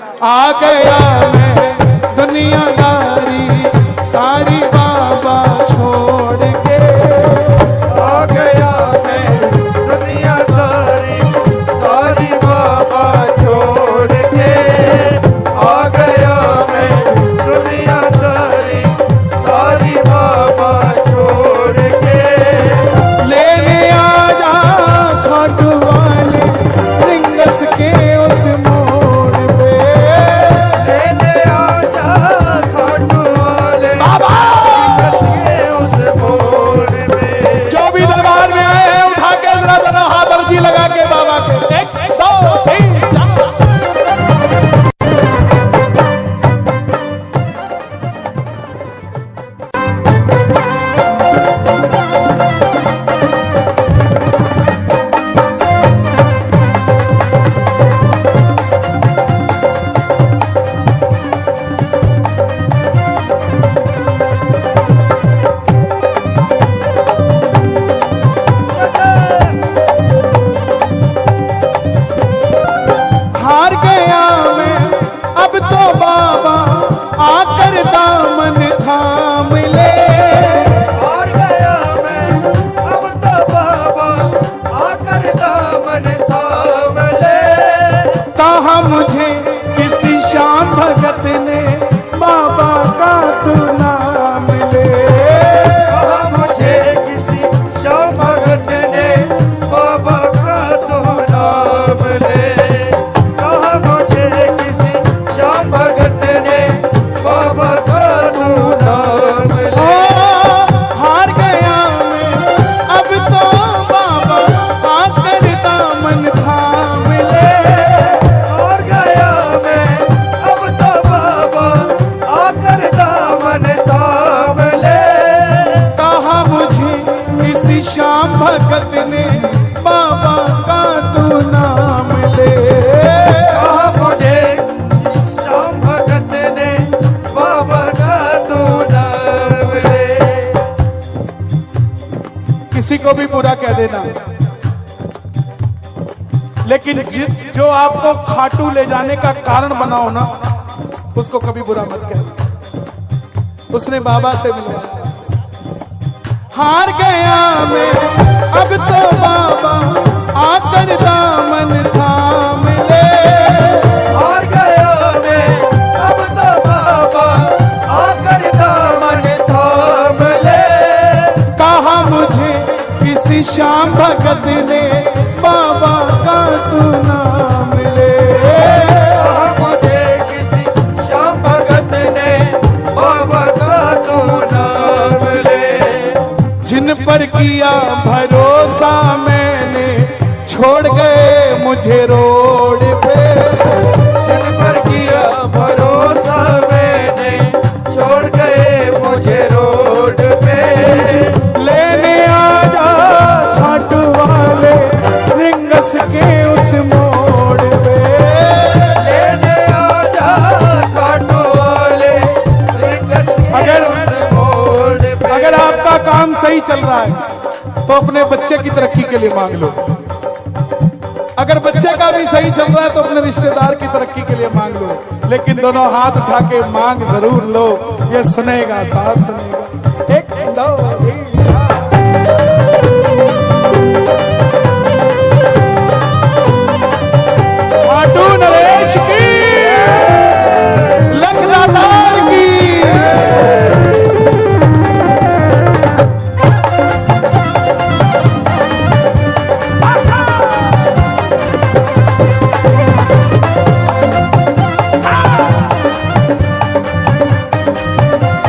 आ गया मैं दुनियादारी सारी बाबा छोड़ के। आ गया मैं दुनियादारी सारी बाबा छोड़ के। आ गया मैं दुनियादारी सारी बाबा छोड़ के। लेने आ जा खाटू वाले रिंगस के उस मोड़ पे। लेने आ जा खाटू वाले बाबा रिंगस के उस मोड़ पे। जो भी दरबार में आए हैं उठा के जरा दोनों हाथ अर्जी लगा के बाबा के 1 2 3 4। हार गया मैं अब तो बाबा आकर दामन थाम ले। हार गया मैं अब तो बाबा आकर दामन थाम ले। कहा मुझे किसी श्याम भगत ने बाबा का तू नाम ले। कहा मुझे किसी श्याम भगत ने बाबा का तो नाम ले। कहा मुझे किसी श्याम भगत ने बाबा का तो नाम ओ, ले। हार गया मैं अब तो बाबा आकर दामन थाम ले। हार गया मैं अब तो बाबा आकर दामन थाम ले। कहा मुझे किसी श्याम भगत ने बाबा का तू नाम ले। कहा मुझे श्याम भगत ने बाबा का तो नाम ले। किसी को भी बुरा कह देना, लेकिन जो आपको खाटू ले जाने का कारण बनाओ ना, उसको कभी बुरा मत कहना। उसने बाबा से मिला। हार गया मैं अब तो बाबा आकर दामन थाम ले। हार गया मैं अब तो बाबा आकर दामन थाम ले। कहा मुझे किसी श्याम भगत ने बाबा का तू नाम ले। कहा मुझे किसी श्याम भगत ने बाबा का तो नाम ले। जिन पर किया भरोसा मैंने छोड़ गए मुझे रोड पे। जिन पर किया भरोसा मैंने छोड़ गए मुझे रोड पे। लेने आ जा खाटू वाले रिंगस के उस मोड़ पे। लेने आ जा खाटू वाले रिंगस के उस मोड़ पे। अगर आपका काम सही चल रहा है तो अपने बच्चे की तरक्की के लिए मांग लो। अगर बच्चे का भी सही चल रहा है तो अपने रिश्तेदार की तरक्की के लिए मांग लो। लेकिन दोनों हाथ उठा के मांग जरूर लो, ये सुनेगा, साहब सुनेगा। 1 2 3 खाटू नरेश की, लखदातार की।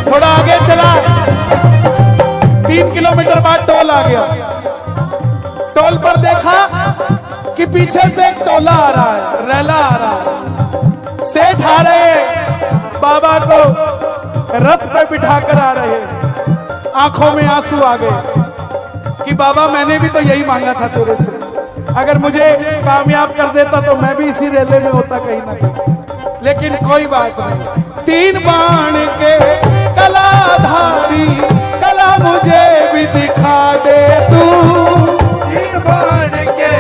थोड़ा आगे चला, 3 किलोमीटर बाद टोल आ गया। टोल पर देखा कि पीछे से एक टोला आ रहा है, रैला आ रहा है। सेठ आ रहे हैं, बाबा को रथ पे बिठाकर आ रहे हैं। आंखों में आंसू आ गए कि बाबा मैंने भी तो यही मांगा था तेरे से। अगर मुझे कामयाब कर देता तो मैं भी इसी रेले में होता कहीं ना कहीं। लेकिन कोई बात नहीं। 3 बाण के कलाधारी कला मुझे भी दिखा दे तू। 3 बाण के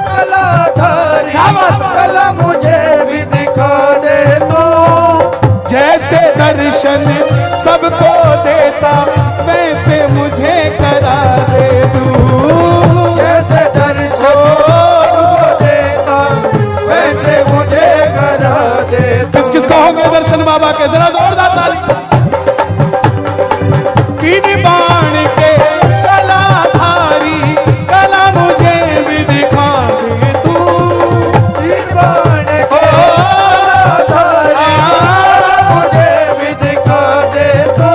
कलाधारी कला मुझे भी दिखा दे दर्शन सबको देता वैसे मुझे करा दे तू। जैसे दर्शन सबको देता वैसे मुझे करा दे तू। किस किस को होंगे दर्शन बाबा के, जरा जोरदार ताली। तीन बाण के कलाधारी कला मुझे भी दिखा दे तू। तीन बाण के कलाधारी मुझे भी दिखा दे तू।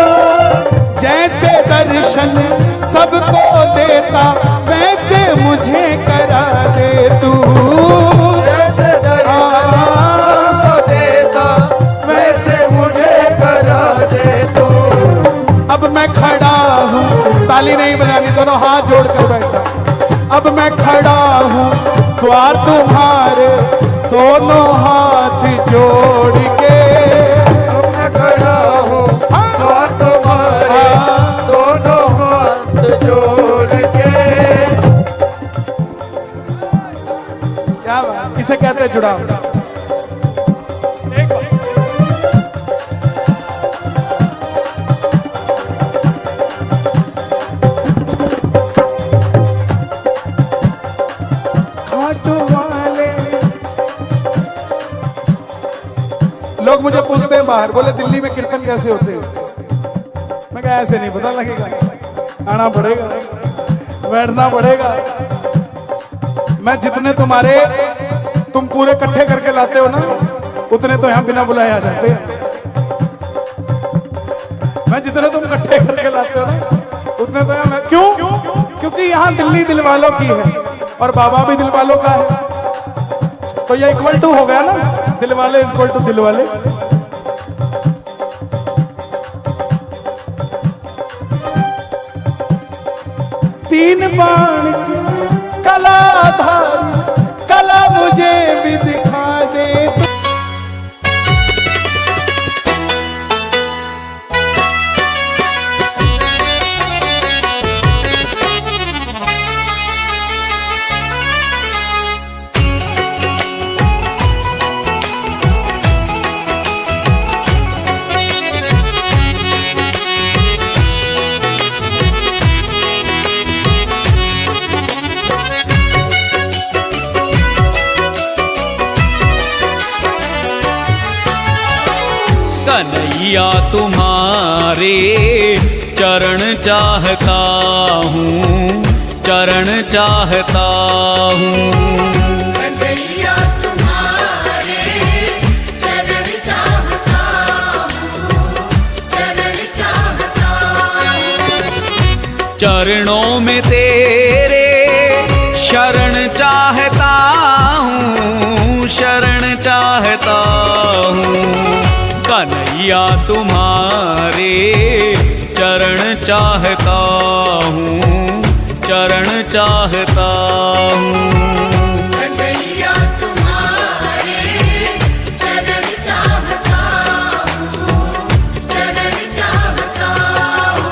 जैसे दर्शन सबको देता वैसे मुझे करा दे तू। जैसे दर्शन सबको देता वैसे मुझे करा दे तू। अब मैं खड़ा हूँ, ताली नहीं बजानी, दोनों हाथ जोड़कर बैठा। अब मैं खड़ा हूँ द्वार तुम्हारे दोनों हाथ जोड़ के। अब मैं खड़ा हूँ द्वार तुम्हारे दोनों हाथ जोड़ के। क्या बात, इसे कहते हैं जुड़ाव। लोग मुझे पूछते हैं बाहर, बोले दिल्ली में कीर्तन कैसे होते हैं? मैं कहा ऐसे नहीं पता लगेगा, आना पड़ेगा, बैठना पड़ेगा। मैं जितने तुम पूरे इकट्ठे करके लाते हो ना, उतने तो यहाँ बिना बुलाए आ जाते हैं। मैं जितने तुम इकट्ठे करके लाते हो ना, उतने तो यहाँ क्यों? क्योंकि यहाँ दिल्ली दिल वालों की है और बाबा भी दिल वालों का है, तो ये इक्वल टू हो गया ना, दिल वाले इक्वल टू दिल वाले। तीन बाण की कलाधारी कला मुझे भी दिखा दे। कन्हैया तुम्हारे चरण चाहता हूँ, चरण चाहता हूँ। कन्हैया तुम्हारे चरण चाहता हूँ, चरण चाहता हूँ। चरणों में तेरे शरण चाहता हूँ, शरण चाहता हूँ। कन्हैया तुम्हारे चरण चाहता हूँ, चरण चाहता हूँ। कन्हैया तुम्हारे चरण चाहता हूँ, चरण चाहता हूँ।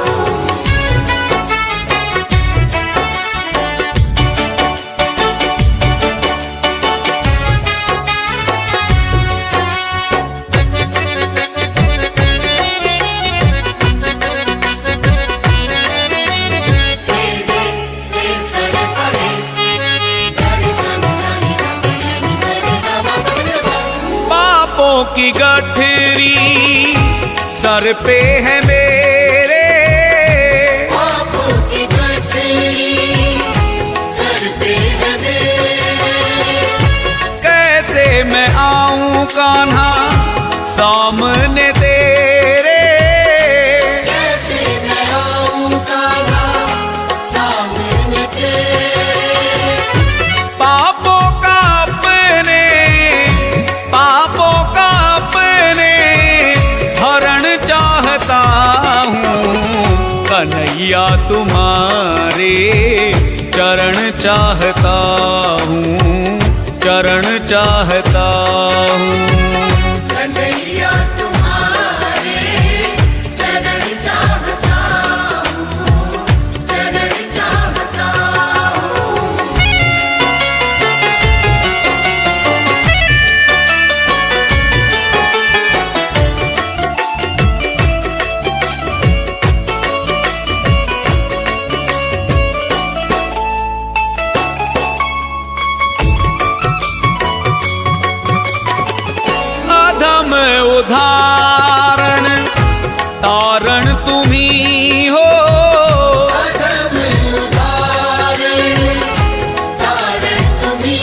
पापों की गठरी सर पे है मेरे, पापों की गठरी सर पे है मेरे। कैसे मैं आऊं कान्हा सामने तेरे। कैसे मैं आऊं कान्हा सामने तेरे। पापों का अपने हरण चाहता हूँ। कन्हैया तुम्हारे चरण चाहता हूँ, चरण चाहता हूँ। कन्हैया तुम्हारे चरण चाहता हूँ, चरण चाहता हूँ। उदाहरण तारण तुम्ही हो, अधम उदाहरण तारण तुम्ही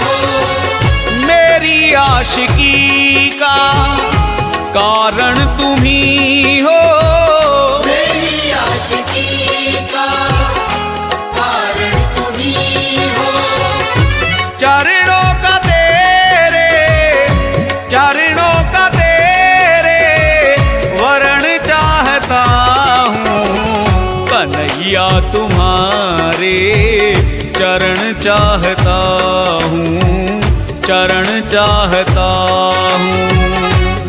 हो, मेरी आशिकी का कारण तुम्ही हो, मेरी आशिकी का कारण तुम्ही हो, चरणों का तेरे वरण चाहता हूँ, कन्हैया तुम्हारे चरण चाहता हूँ, चरण चाहता हूँ।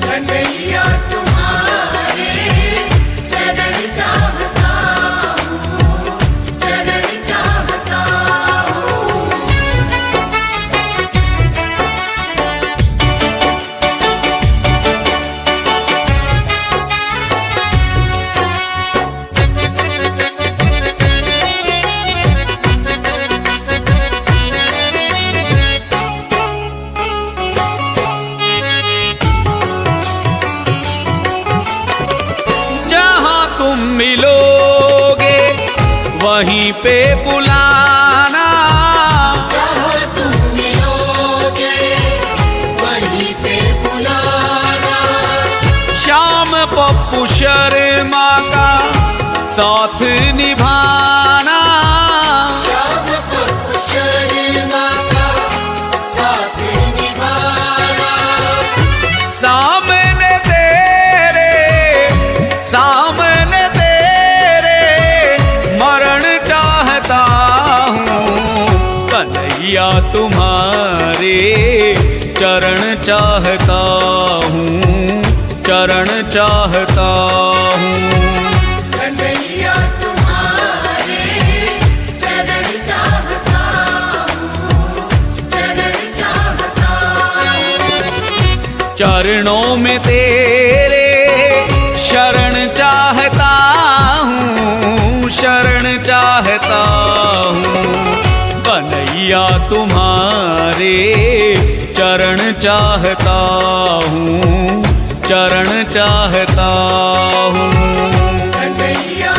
कन्हैया तुम्हारे चरण चाहता हूँ, चरण चाहता हूँ। जहाँ तुम मिलोगे वहीं पे बुलाना, जहाँ तुम मिलोगे वहीं पे बुलाना, श्याम पप्पू शर्मा का साथ निभाना, श्याम पप्पू शर्मा का साथ निभाना, सामने तेरे मरण चाहता हूँ, कन्हैया तुम्हारे चरण चाहता हूँ, चरण चाहता हूँ। कन्हैया तुम्हारे चरण चाहता हूँ, चरण चाहता हूँ। चरणों में तेरे शरण चाहता हूँ, शरण चाहता हूँ, कन्हैया तुम्हारे चरण चाहता हूँ, चरण चाहता हूँ। कन्हैया